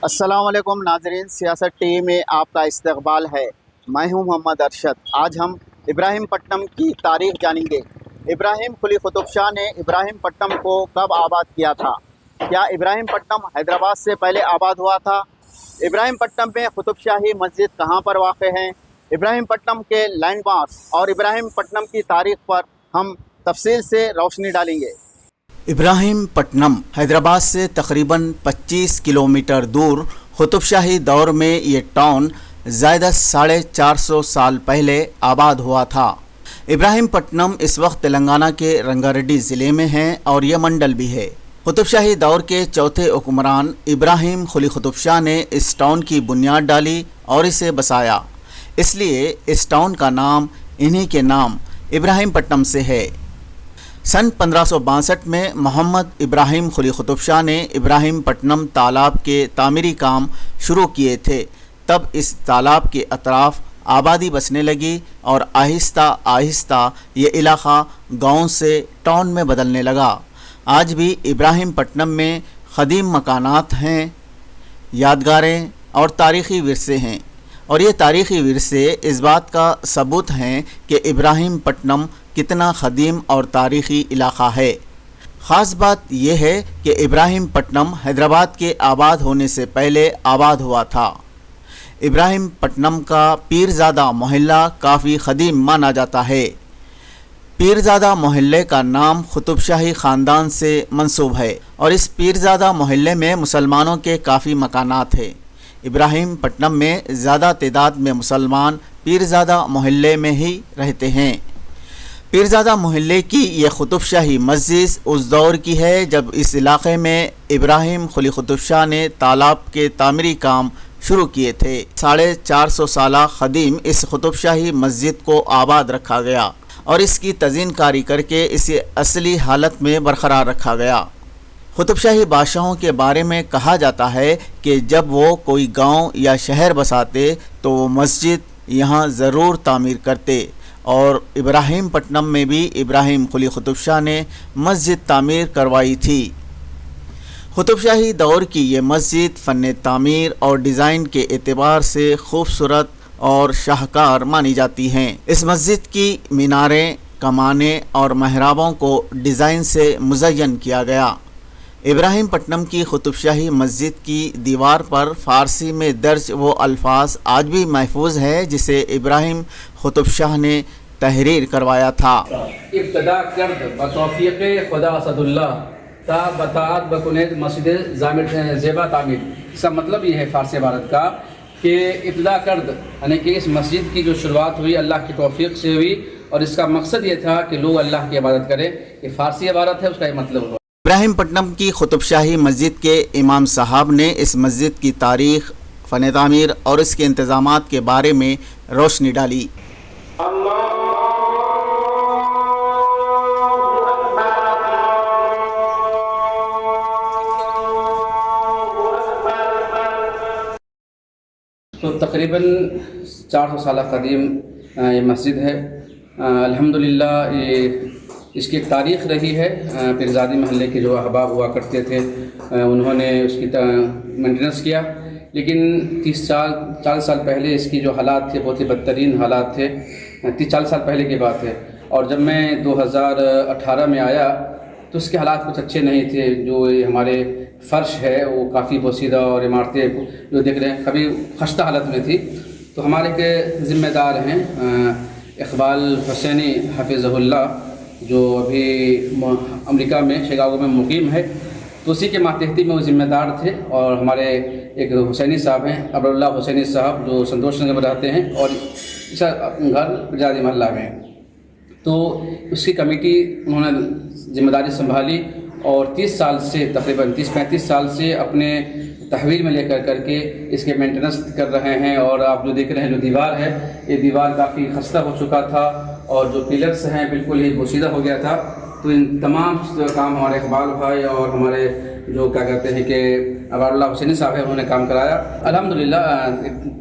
السلام علیکم ناظرین، سیاست ٹی وی میں آپ کا استقبال ہے۔ میں ہوں محمد ارشد۔ آج ہم ابراہیم پٹنم کی تاریخ جانیں گے۔ ابراہیم قلی قطب شاہ نے ابراہیم پٹنم کو کب آباد کیا تھا؟ کیا ابراہیم پٹنم حیدرآباد سے پہلے آباد ہوا تھا؟ ابراہیم پٹنم میں قطب شاہی مسجد کہاں پر واقع ہے؟ ابراہیم پٹنم کے لینڈ مارکس اور ابراہیم پٹنم کی تاریخ پر ہم تفصیل سے روشنی ڈالیں گے۔ ابراہیم پٹنم حیدرآباد سے تقریباً 25 کلومیٹر دور قطب شاہی دور میں یہ ٹاؤن زائدہ 450 سال پہلے آباد ہوا تھا۔ ابراہیم پٹنم اس وقت تلنگانہ کے رنگاریڈی ضلع میں ہے اور یہ منڈل بھی ہے۔ قطب شاہی دور کے چوتھے حکمران ابراہیم قلی قطب شاہ نے اس ٹاؤن کی بنیاد ڈالی اور اسے بسایا، اس لیے اس ٹاؤن کا نام انہی کے نام ابراہیم پٹنم سے ہے۔ سن 1562 میں محمد ابراہیم قلی قطب شاہ نے ابراہیم پٹنم تالاب کے تعمیری کام شروع کیے تھے۔ تب اس تالاب کے اطراف آبادی بسنے لگی اور آہستہ آہستہ یہ علاقہ گاؤں سے ٹاؤن میں بدلنے لگا۔ آج بھی ابراہیم پٹنم میں قدیم مکانات ہیں، یادگاریں اور تاریخی ورثے ہیں، اور یہ تاریخی ورثے اس بات کا ثبوت ہیں کہ ابراہیم پٹنم کتنا قدیم اور تاریخی علاقہ ہے۔ خاص بات یہ ہے کہ ابراہیم پٹنم حیدرآباد کے آباد ہونے سے پہلے آباد ہوا تھا۔ ابراہیم پٹنم کا پیرزادہ محلہ کافی قدیم مانا جاتا ہے۔ پیرزادہ محلے کا نام قطب شاہی خاندان سے منسوب ہے اور اس پیرزادہ محلے میں مسلمانوں کے کافی مکانات ہیں۔ ابراہیم پٹنم میں زیادہ تعداد میں مسلمان پیرزادہ محلے میں ہی رہتے ہیں۔ پیرزادہ محلے کی یہ قطب شاہی مسجد اس دور کی ہے جب اس علاقے میں ابراہیم قلی قطب شاہ نے تالاب کے تعمیری کام شروع کیے تھے۔ 450 سالہ قدیم اس قطب شاہی مسجد کو آباد رکھا گیا اور اس کی تزئین کاری کر کے اسے اصلی حالت میں برقرار رکھا گیا۔ قطب شاہی بادشاہوں کے بارے میں کہا جاتا ہے کہ جب وہ کوئی گاؤں یا شہر بساتے تو وہ مسجد یہاں ضرور تعمیر کرتے، اور ابراہیم پٹنم میں بھی ابراہیم قلی قطب شاہ نے مسجد تعمیر کروائی تھی۔ قطب شاہی دور کی یہ مسجد فن تعمیر اور ڈیزائن کے اعتبار سے خوبصورت اور شاہکار مانی جاتی ہیں۔ اس مسجد کی میناریں، کمانیں اور محرابوں کو ڈیزائن سے مزین کیا گیا۔ ابراہیم پٹنم کی قطب شاہی مسجد کی دیوار پر فارسی میں درج وہ الفاظ آج بھی محفوظ ہے جسے ابراہیم قطب شاہ نے تحریر کروایا تھا۔ ابتدا کرد بتوفیق خدا اسد اللہ تا بطاعت بکنید مسجد زیبا تعمیر۔ اس کا مطلب یہ ہے فارسی عبارت کا کہ ابتدا کرد یعنی کہ اس مسجد کی جو شروعات ہوئی اللہ کی توفیق سے ہوئی، اور اس کا مقصد یہ تھا کہ لوگ اللہ کی عبادت کریں۔ یہ فارسی عبارت ہے، اس کا یہ مطلب ہوا۔ ابراہیم پٹنم کی قطب شاہی مسجد کے امام صاحب نے اس مسجد کی تاریخ، فن تعمیر اور اس کے انتظامات کے بارے میں روشنی ڈالی۔ تو تقریباً 400 سالہ قدیم یہ مسجد ہے۔ الحمدللہ یہ اس کی ایک تاریخ رہی ہے۔ پیرزادی محلے کے جو احباب ہوا کرتے تھے انہوں نے اس کی مینٹیننس کیا، لیکن 40 سال پہلے اس کی جو حالات تھے بہت ہی بدترین حالات تھے۔ 40 سال پہلے کی بات ہے، اور جب میں 2018 میں آیا تو اس کے حالات کچھ اچھے نہیں تھے۔ جو ہمارے فرش ہے وہ کافی بوسیدہ اور عمارتیں جو دیکھ رہے ہیں کبھی خستہ حالت میں تھی۔ تو ہمارے کے ذمہ دار ہیں اقبال حسینی حفظہ اللہ، جو ابھی امریکہ میں شکاگو میں مقیم ہے، تو اسی کے ماتحتی میں وہ ذمہ دار تھے۔ اور ہمارے ایک حسینی صاحب ہیں عبداللہ حسینی صاحب، جو سنتوش نگر میں رہتے ہیں اور اس گھر پیرزادی محلہ میں، تو اس کی کمیٹی انہوں نے ذمہ داری سنبھالی، اور 30 سال سے تقریباً 30-35 سال سے اپنے تحویل میں لے کر کے اس کے مینٹیننس کر رہے ہیں۔ اور آپ جو دیکھ رہے ہیں جو دیوار ہے، یہ دیوار کافی خستہ ہو چکا تھا، اور جو پلرس ہیں بالکل ہی بوسیدہ ہو گیا تھا۔ تو ان تمام کام ہمارے اقبال بھائی اور ہمارے جو کیا کہتے ہیں کہ عبداللہ حسینی صاحب ہیں، انہوں نے کام کرایا۔ الحمدللہ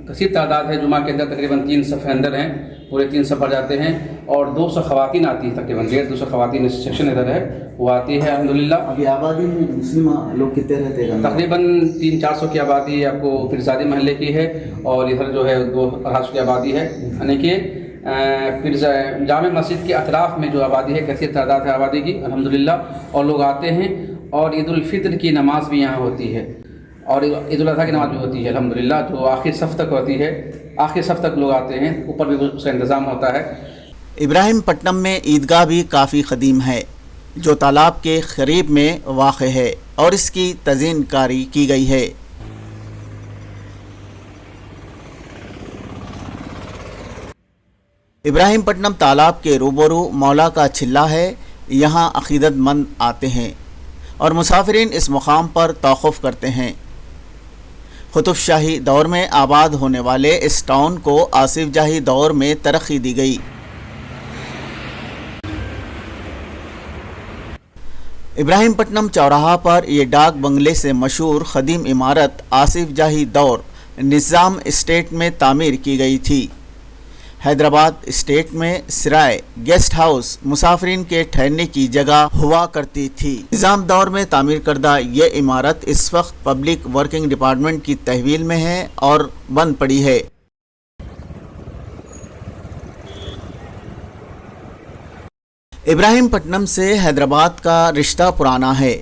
کثیر تعداد ہے، جمعہ کے اندر تقریباً 3 صفحے اندر ہیں، پورے 3 سفر جاتے ہیں، اور 200 خواتین آتی ہیں، تقریباً 150 خواتین سیکشن ادھر ہے وہ آتی ہے الحمدللہ۔ ابھی آبادی میں مسلم لوگ کتنے رہتے ہیں؟ تقریباً 300-400 کی آبادی آپ کو پیرزادی محلے کی ہے، اور ادھر جو ہے 200 کی آبادی ہے، یعنی کہ جامع مسجد کے اطراف میں جو آبادی ہے کثیر تعداد ہے آبادی کی الحمدللہ، اور لوگ آتے ہیں، اور عید الفطر کی نماز بھی یہاں ہوتی ہے، اور عید الاضحیٰ کی نماز بھی ہوتی ہے الحمدللہ، جو آخر صف تک ہوتی ہے، آخر صف تک لوگ آتے ہیں، اوپر بھی اس کا انتظام ہوتا ہے۔ ابراہیم پٹنم میں عیدگاہ بھی کافی قدیم ہے جو تالاب کے قریب میں واقع ہے اور اس کی تزئین کاری کی گئی ہے۔ ابراہیم پٹنم تالاب کے روبرو مولا کا چلہ ہے، یہاں عقیدت مند آتے ہیں اور مسافرین اس مقام پر توقف کرتے ہیں۔ قطب شاہی دور میں آباد ہونے والے اس ٹاؤن کو آصف جاہی دور میں ترقی دی گئی۔ ابراہیم پٹنم چوراہا پر یہ ڈاک بنگلے سے مشہور قدیم عمارت آصف جاہی دور نظام اسٹیٹ میں تعمیر کی گئی تھی۔ حیدرآباد اسٹیٹ میں سرائے گیسٹ ہاؤس مسافرین کے ٹھہرنے کی جگہ ہوا کرتی تھی۔ نظام دور میں تعمیر کردہ یہ عمارت اس وقت پبلک ورکنگ ڈپارٹمنٹ کی تحویل میں ہے اور بند پڑی ہے۔ ابراہیم پٹنم سے حیدرآباد کا رشتہ پرانا ہے۔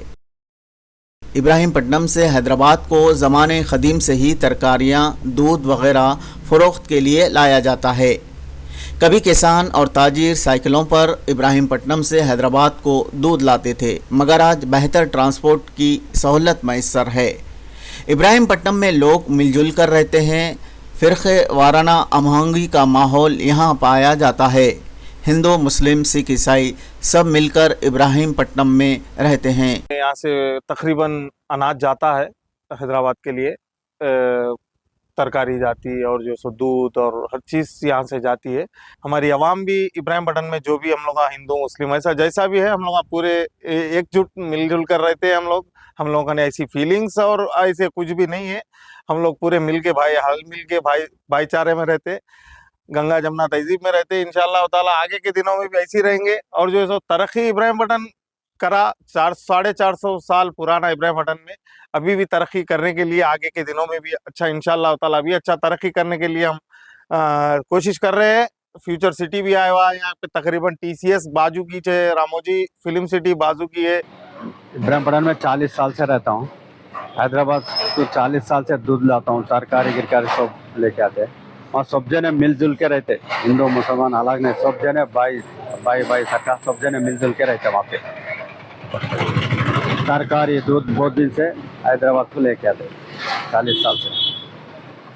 ابراہیم پٹنم سے حیدرآباد کو زمانے قدیم سے ہی ترکاریاں، دودھ وغیرہ فروخت کے لیے لایا جاتا ہے۔ کبھی کسان اور تاجر سائیکلوں پر ابراہیم پٹنم سے حیدرآباد کو دودھ لاتے تھے، مگر آج بہتر ٹرانسپورٹ کی سہولت میسر ہے۔ ابراہیم پٹنم میں لوگ مل جل کر رہتے ہیں، فرقے وارانہ ہم آہنگی کا ماحول یہاں پایا جاتا ہے۔ ہندو، مسلم، سکھ، عیسائی سب مل کر ابراہیم پٹنم میں رہتے ہیں۔ یہاں سے تقریباً اناج جاتا ہے حیدرآباد کے لیے، ترکاری جاتی ہے اور جو سو دودھ اور ہر چیز یہاں سے جاتی ہے۔ ہماری عوام بھی ابراہیم پٹنم میں جو بھی ہم لوگ ہندو مسلم ایسا جیسا بھی ہے، ہم لوگ پورے ایک جٹ مل جل کر رہتے ہیں۔ ہم لوگوں نے ایسی فیلنگس اور ایسے کچھ بھی نہیں ہے، ہم لوگ پورے مل کے بھائی چارے میں رہتے، گنگا جمنا تہذیب میں رہتے۔ انشاءاللہ تعالیٰ آگے کے دنوں میں بھی ایسی رہیں گے، اور جو ہے سو ترقی ابراہیم پٹنم کرا 450 سال پرانا ابراہیم پٹنم میں ابھی بھی ترقی کرنے کے لیے آگے کے دنوں میں بھی اچھا انشاءاللہ تعالیٰ بھی اچھا ترقی کرنے کے لیے ہم کوشش کر رہے ہیں۔ فیوچر سٹی بھی آیا ہوا ہے یہاں پہ، تقریباً TCS بازو کی ہے، راموجی فلم سٹی بازو کی ہے۔ ابراہیم پٹنم میں 40 سال سے رہتا ہوں، حیدرآباد تو 40 سال سے دودھ لاتا ہوں، ترکاری گرکاری سب لے کے آتے ہیں، اور سب جنے مل جل کے رہتے، ہندو مسلمان الگ نہیں، سب جنے بھائی سکا سب جنے مل جل کے رہتے وہاں پہ۔ ترکاری دودھ بہت دن سے حیدرآباد کو لے کے آتے 40 سال سے۔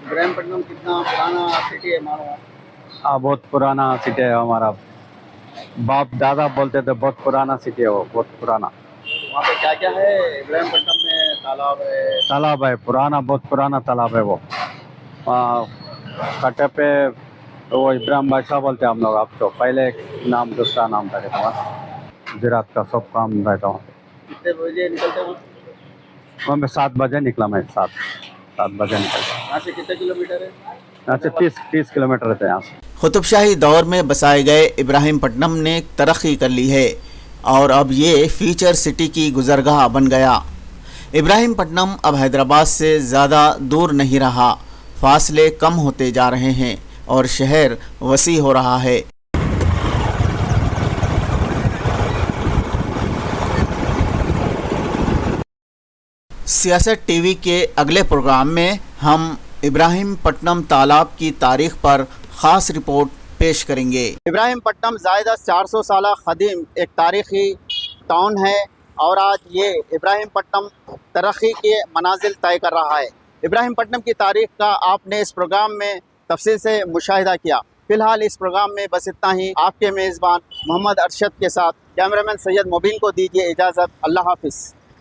ابراہیم پٹنم کتنا پرانا سٹی ہے ہمارا؟ ہاں بہت پرانا سٹی ہے ہمارا، باپ دادا بولتے تھے بہت پرانا سٹی ہے وہ، بہت پرانا۔ وہاں پہ کیا کیا ہے ابراہیم پٹنم میں؟ تالاب ہے پرانا، بہت پرانا تالاب ہے وہ۔ کٹے پہ وہ ابراہیم بادشاہ بولتے ہیں ہم لوگ، اب تو پہلے ایک نام دوسرا نام تھا زراعت کا سب کام رہتا ہوں۔ کتنے بجے نکلتے ہیں وہاں میں 7 بجے نکلا، میں 7 بجے نکلتا۔ یہاں سے کتنے کلومیٹر ہے؟ یہاں سے 30 کلومیٹر رہتے ہیں یہاں سے۔ قطب شاہی دور میں بسائے گئے ابراہیم پٹنم نے ترقی کر لی ہے اور اب یہ فیچر سٹی کی گزرگاہ بن گیا۔ ابراہیم پٹنم اب حیدرآباد سے زیادہ دور نہیں رہا، فاصلے کم ہوتے جا رہے ہیں اور شہر وسیع ہو رہا ہے۔ سیاست TV کے اگلے پروگرام میں ہم ابراہیم پٹنم تالاب کی تاریخ پر خاص رپورٹ پیش کریں گے۔ ابراہیم پٹنم زائدہ 400 سالہ قدیم ایک تاریخی ٹاؤن ہے، اور آج یہ ابراہیم پٹنم ترقی کے منازل طے کر رہا ہے۔ ابراہیم پٹنم کی تاریخ کا آپ نے اس پروگرام میں تفصیل سے مشاہدہ کیا۔ فی الحال اس پروگرام میں بس اتنا ہی۔ آپ کے میزبان محمد ارشد کے ساتھ کیمرہ مین سید مبین کو دیجیے اجازت۔ اللہ حافظ۔